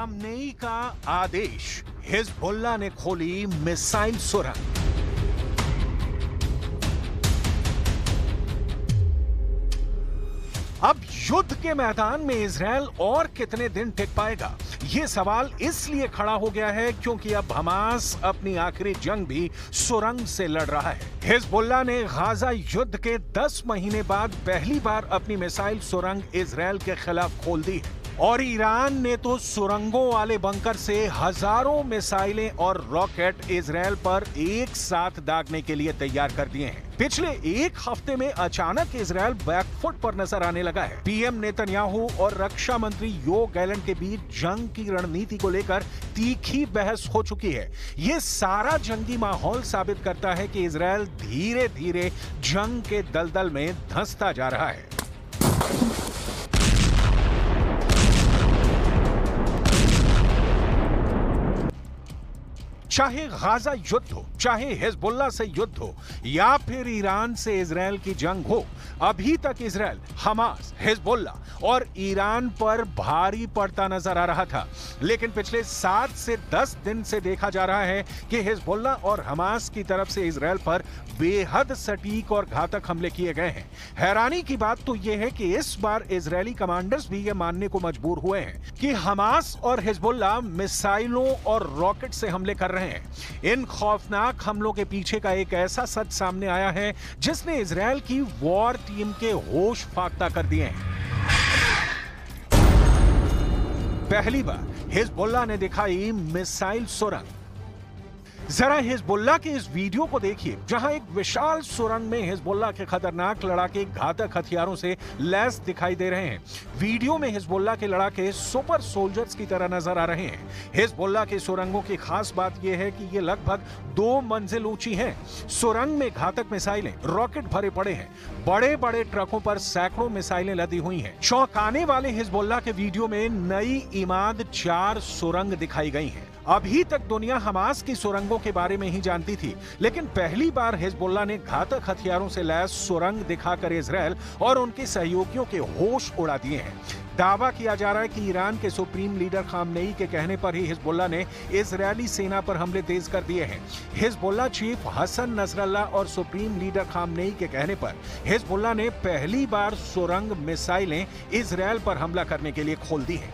Khamenei का आदेश, Hezbollah ने खोली मिसाइल सुरंग। अब युद्ध के मैदान में इजराइल और कितने दिन टिक पाएगा, ये सवाल इसलिए खड़ा हो गया है क्योंकि अब हमास अपनी आखिरी जंग भी सुरंग से लड़ रहा है। हिजबुल्लाह ने गाजा युद्ध के 10 महीने बाद पहली बार अपनी मिसाइल सुरंग इजराइल के खिलाफ खोल दी है और ईरान ने तो सुरंगों वाले बंकर से हजारों मिसाइलें और रॉकेट इजराइल पर एक साथ दागने के लिए तैयार कर दिए हैं। पिछले एक हफ्ते में अचानक इजराइल बैकफुट पर नजर आने लगा है। पीएम नेतन्याहू और रक्षा मंत्री योव गैलेंट के बीच जंग की रणनीति को लेकर तीखी बहस हो चुकी है। ये सारा जंगी माहौल साबित करता है कि इजराइल धीरे धीरे जंग के दलदल में धंसता जा रहा है। चाहे गाजा युद्ध हो, चाहे हिजबुल्लाह से युद्ध हो या फिर ईरान से इजराइल की जंग हो, अभी तक इजराइल हमास, हिजबुल्लाह और ईरान पर भारी पड़ता नजर आ रहा था। लेकिन पिछले 7 से 10 दिन से देखा जा रहा है कि हिजबुल्लाह और हमास की तरफ से इजराइल पर बेहद सटीक और घातक हमले किए गए हैं। हैरानी की बात तो यह है कि इस बार इजरायली कमांडर्स भी यह मानने को मजबूर हुए हैं कि हमास और हिजबुल्लाह मिसाइलों और रॉकेट से हमले कर रहे हैं। इन खौफनाक हमलों के पीछे का एक ऐसा सच सामने आया है जिसने इजराइल की वॉर टीम के होश फाख्ता कर दिए हैं। पहली बार हिजबुल्लाह ने दिखाई मिसाइल सुरंग। जरा हिजबुल्लाह के इस वीडियो को देखिए जहां एक विशाल सुरंग में हिजबुल्लाह के खतरनाक लड़ाके घातक हथियारों से लैस दिखाई दे रहे हैं। वीडियो में हिजबुल्लाह के लड़ाके सुपर सोल्जर्स की तरह नजर आ रहे हैं। हिजबुल्लाह की सुरंगों की खास बात यह है कि ये लगभग 2 मंजिल ऊंची हैं। सुरंग में घातक मिसाइलें, रॉकेट भरे पड़े हैं। बड़े बड़े ट्रकों पर सैकड़ों मिसाइलें लदी हुई हैं। चौंकाने वाले हिजबुल्लाह के वीडियो में नई इमाद 4 सुरंग दिखाई गई हैं। अभी तक दुनिया हमास की सुरंगों के बारे में ही जानती थी, लेकिन पहली बार हिजबुल्लाह ने घातक हथियारों से लैस सुरंग दिखाकर इजराइल और उनके सहयोगियों के होश उड़ा दिए हैं। दावा किया जा रहा है कि ईरान के सुप्रीम लीडर खामनेई के कहने पर ही हिजबुल्लाह ने इजरायली सेना पर हमले तेज कर दिए हैं। हिजबुल्लाह चीफ हसन नसरल्लाह और सुप्रीम लीडर खामनेई के कहने पर हिजबुल्लाह ने पहली बार सुरंग मिसाइलें इजराइल पर हमला करने के लिए खोल दी हैं।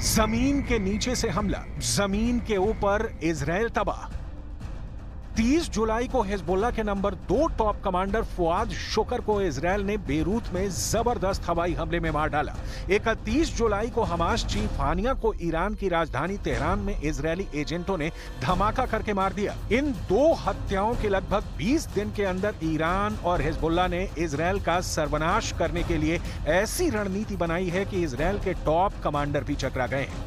जमीन के नीचे से हमला, जमीन के ऊपर इजराइल तबाह। 30 जुलाई को हिजबुल्लाह के नंबर 2 टॉप कमांडर फुआद शुक्र को इजराइल ने बेरूत में जबरदस्त हवाई हमले में मार डाला। 31 जुलाई को हमास चीफ हानिया को ईरान की राजधानी तेहरान में इजरायली एजेंटों ने धमाका करके मार दिया। इन 2 हत्याओं के लगभग 20 दिन के अंदर ईरान और हिजबुल्लाह ने इजराइल का सर्वनाश करने के लिए ऐसी रणनीति बनाई है कि इजराइल के टॉप कमांडर भी चकरा गए हैं।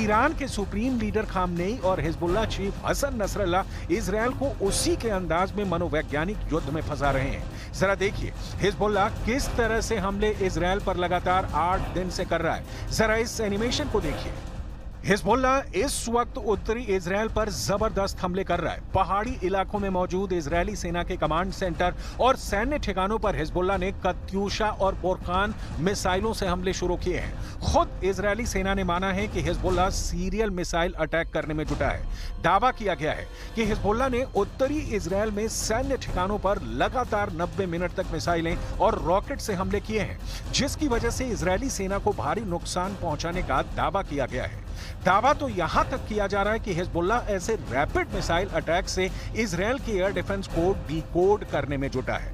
ईरान के सुप्रीम लीडर खामनेई और Hezbollah chief Hassan Nasrallah Israel को उसी के अंदाज में मनोवैज्ञानिक युद्ध में फंसा रहे हैं। जरा देखिए हिजबुल्लाह किस तरह से हमले इजराइल पर लगातार 8 दिन से कर रहा है। जरा इस एनिमेशन को देखिए। हिजबुल्लाह इस वक्त उत्तरी इजराइल पर जबरदस्त हमले कर रहा है। पहाड़ी इलाकों में मौजूद इजरायली सेना के कमांड सेंटर और सैन्य ठिकानों पर हिजबुल्लाह ने कत्यूशा और बोरखान मिसाइलों से हमले शुरू किए हैं। खुद इजरायली सेना ने माना है कि हिजबुल्लाह सीरियल मिसाइल अटैक करने में जुटा है। दावा किया गया है कि हिजबुल्लाह ने उत्तरी इजराइल में सैन्य ठिकानों पर लगातार 90 मिनट तक मिसाइलें और रॉकेट से हमले किए हैं, जिसकी वजह से इजरायली सेना को भारी नुकसान पहुंचाने का दावा किया गया है। दावा तो यहां तक किया जा रहा है कि हिजबुल्लाह ऐसे रैपिड मिसाइल अटैक से इजराइल के एयर डिफेंस को डिकोड करने में जुटा है।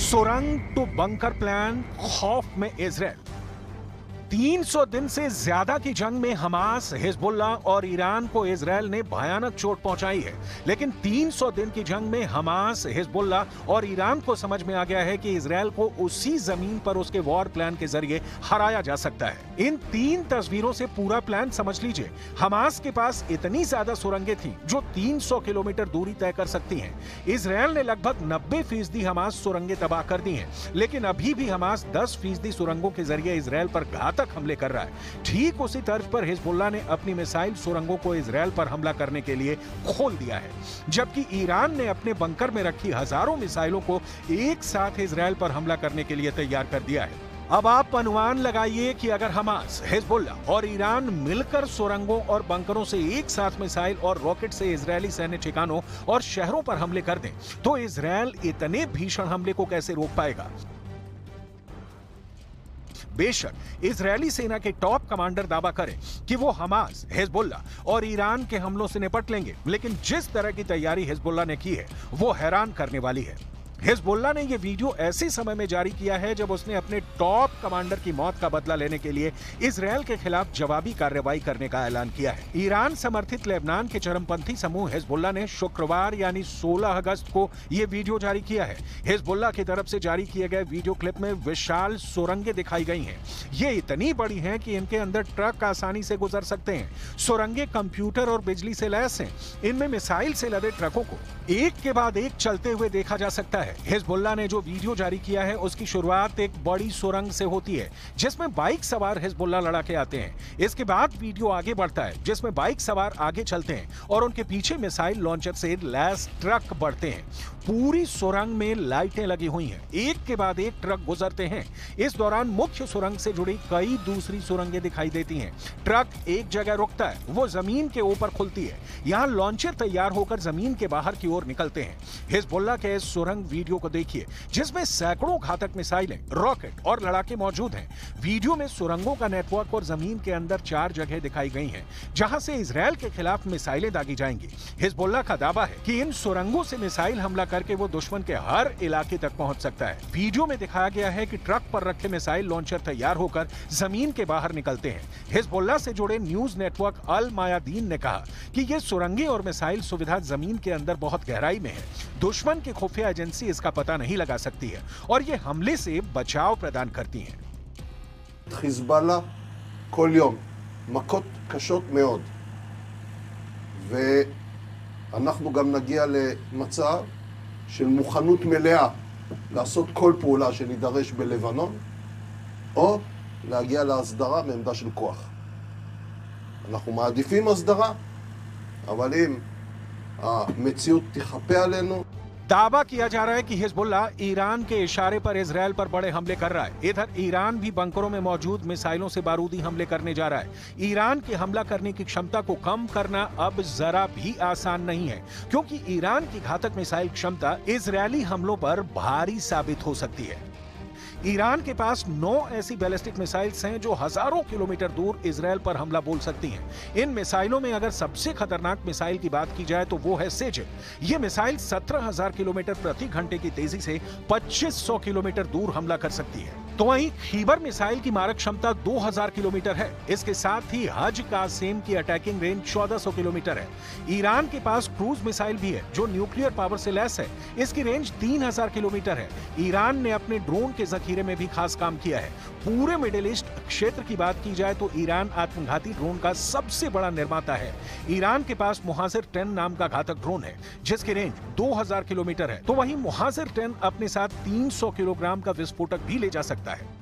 सुरंग टू बंकर प्लान, खौफ में इजराइल। 300 दिन से ज्यादा की जंग में हमास, हिजबुल्लाह और ईरान को इजराइल ने भयानक चोट पहुंचाई है। लेकिन 300 दिन की जंग में हमास, हिजबुल्लाह और ईरान को समझ में आ गया है कि इजराइल को उसी जमीन पर उसके वॉर प्लान के जरिए हराया जा सकता है। इन 3 तस्वीरों से पूरा प्लान समझ लीजिए। हमास के पास इतनी ज्यादा सुरंगें थीं जो 300 किलोमीटर दूरी तय कर सकती हैं। इजराइल ने लगभग 90% हमास सुरंगें तबाह कर दी हैं, लेकिन अभी भी हमास 10% सुरंगों के जरिए इजराइल पर घातक हमले कर रहा है। ठीक उसी तर्ज पर हिजबुल्लाह ने अपनी मिसाइल सुरंगों को इजराइल पर हमला करने के लिए खोल दिया है, जबकि ईरान ने अपने बंकर में रखी हजारों मिसाइलों को एक साथ इजराइल पर हमला करने के लिए तैयार कर दिया है। अब आप अनुमान लगाइए कि अगर हमास, हिजबुल्लाह और ईरान मिलकर सुरंगों और बंकरों से एक साथ मिसाइल और रॉकेट से इजरायली सैन्य ठिकानों और शहरों पर हमले कर दें, तो इजराइल इतने भीषण हमले को कैसे रोक पाएगा? बेशक इजरायली सेना के टॉप कमांडर दावा करें कि वो हमास, हिजबुल्लाह और ईरान के हमलों से निपट लेंगे, लेकिन जिस तरह की तैयारी हिजबुल्लाह ने की है वो हैरान करने वाली है। हिजबुल्लाह ने यह वीडियो ऐसे समय में जारी किया है जब उसने अपने टॉप कमांडर की मौत का बदला लेने के लिए इजराइल के खिलाफ जवाबी कार्रवाई करने का ऐलान किया है। ईरान समर्थित लेबनान के चरमपंथी समूह हिजबुल्लाह ने शुक्रवार यानी 16 अगस्त को यह वीडियो जारी किया है। हिजबुल्लाह की तरफ से जारी किए गए वीडियो क्लिप में विशाल सुरंगें दिखाई गई हैं। ये इतनी बड़ी हैं कि इनके अंदर ट्रक आसानी से गुजर सकते हैं। सुरंगें कंप्यूटर और बिजली से लैस हैं। इनमें मिसाइल से लदे ट्रकों को एक के बाद एक चलते हुए देखा जा सकता है। हिजबुल्लाह ने जो वीडियो जारी किया है उसकी शुरुआत एक बड़ी सुरंग से होती है जिसमें बाइक सवार हिजबुल्लाह लड़ाके आते हैं। इसके बाद वीडियो आगे बढ़ता है जिसमें बाइक सवार आगे चलते हैं और उनके पीछे मिसाइल लॉन्चर से लैस ट्रक बढ़ते हैं। पूरी सुरंग में लाइटें लगी हुई हैं, एक के बाद एक ट्रक गुजरते हैं। इस दौरान मुख्य सुरंग से जुड़ी कई दूसरी सुरंगें दिखाई देती हैं। ट्रक एक जगह रुकता है, वो जमीन के ऊपर खुलती है। यहाँ लॉन्चर तैयार होकर जमीन के बाहर की ओर निकलते हैं। हिजबुल्लाह के इस सुरंग वीडियो को देखिए जिसमें सैकड़ों घातक मिसाइलें, रॉकेट और लड़ाके मौजूद हैं। वीडियो में सुरंगों का नेटवर्क और जमीन के अंदर 4 जगह दिखाई गई हैं जहां से इजराइल के खिलाफ मिसाइलें दागी जाएंगी। हिजबुल्लाह का दावा है कि इन सुरंगों से मिसाइल हमला करके वो दुश्मन के हर इलाके तक पहुंच सकता है। वीडियो में दिखाया गया है कि ट्रक पर रखे मिसाइल लॉन्चर तैयार होकर जमीन के बाहर निकलते हैं। हिजबुल्लाह से जुड़े न्यूज नेटवर्क अल मायादीन ने कहा कि ये सुरंगें और मिसाइल सुविधा जमीन के अंदर बहुत गहराई में है। दुश्मन की खुफिया एजेंसी इसका पता नहीं लगा सकती है और ये हमले से बचाव प्रदान करती हैं। חיזבאללה כל יום מכות קשות מאוד, ואנחנו גם נגיע למצב של מוכנות מלאה לעשות כל פעולה שנידרש בלבנון, או להגיע להסדרה מעמדה של כוח. אנחנו מעדיפים הסדרה, אבל אם המציאות תחפה עלינו, दावा किया जा रहा है कि हिजबुल्लाह ईरान के इशारे पर इजराइल पर बड़े हमले कर रहा है। इधर ईरान भी बंकरों में मौजूद मिसाइलों से बारूदी हमले करने जा रहा है। ईरान के हमला करने की क्षमता को कम करना अब जरा भी आसान नहीं है, क्योंकि ईरान की घातक मिसाइल क्षमता इजरायली हमलों पर भारी साबित हो सकती है। ईरान के पास 9 ऐसी बैलिस्टिक मिसाइल्स हैं जो हजारों किलोमीटर दूर इजराइल पर हमला बोल सकती हैं। इन मिसाइलों में अगर सबसे खतरनाक मिसाइल की बात की जाए तो वो है सेजिल। ये मिसाइल 17,000 किलोमीटर प्रति घंटे की तेजी से 2500 किलोमीटर दूर हमला कर सकती है। तो वहीं खीबर मिसाइल की मारक क्षमता 2000 किलोमीटर है। इसके साथ ही हज कासेम की अटैकिंग रेंज 1400 किलोमीटर है। ईरान के पास क्रूज मिसाइल भी है जो न्यूक्लियर पावर से लैस है। इसकी रेंज 3000 किलोमीटर है। ईरान ने अपने ड्रोन के जखीरे में भी खास काम किया है। पूरे मिडिल ईस्ट क्षेत्र की बात की जाए तो ईरान आत्मघाती ड्रोन का सबसे बड़ा निर्माता है। ईरान के पास मुहाजिर 10 नाम का घातक ड्रोन है जिसकी रेंज 2000 किलोमीटर है। तो वहीं मुहाजिर 10 अपने साथ 300 किलोग्राम का विस्फोटक भी ले जा सकता है।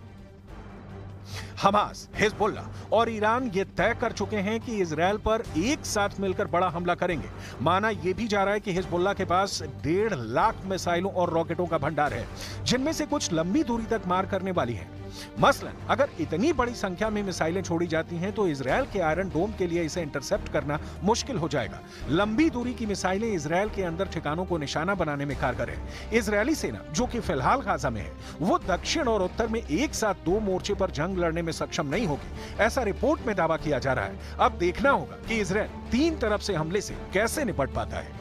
हमास, हिजबुल्लाह और ईरान ये तय कर चुके हैं कि इजराइल पर एक साथ मिलकर बड़ा हमला करेंगे। माना यह भी जा रहा है कि हिजबुल्लाह के पास 1.5 लाख मिसाइलों और रॉकेटों का भंडार है जिनमें से कुछ लंबी दूरी तक मार करने वाली हैं। मसलन अगर इतनी बड़ी संख्या में मिसाइलें छोड़ी जाती हैं तो इजरायल के आयरन डोम के लिए इसे इंटरसेप्ट करना मुश्किल हो जाएगा। लंबी दूरी की मिसाइलें इजरायल के अंदर ठिकानों को निशाना बनाने में कारगर है। इजरायली सेना, जो कि फिलहाल गाजा में है, वो दक्षिण और उत्तर में एक साथ 2 मोर्चे पर जंग लड़ने में सक्षम नहीं होगी, ऐसा रिपोर्ट में दावा किया जा रहा है। अब देखना होगा कि इजरायल 3 तरफ से हमले से कैसे निपट पाता है।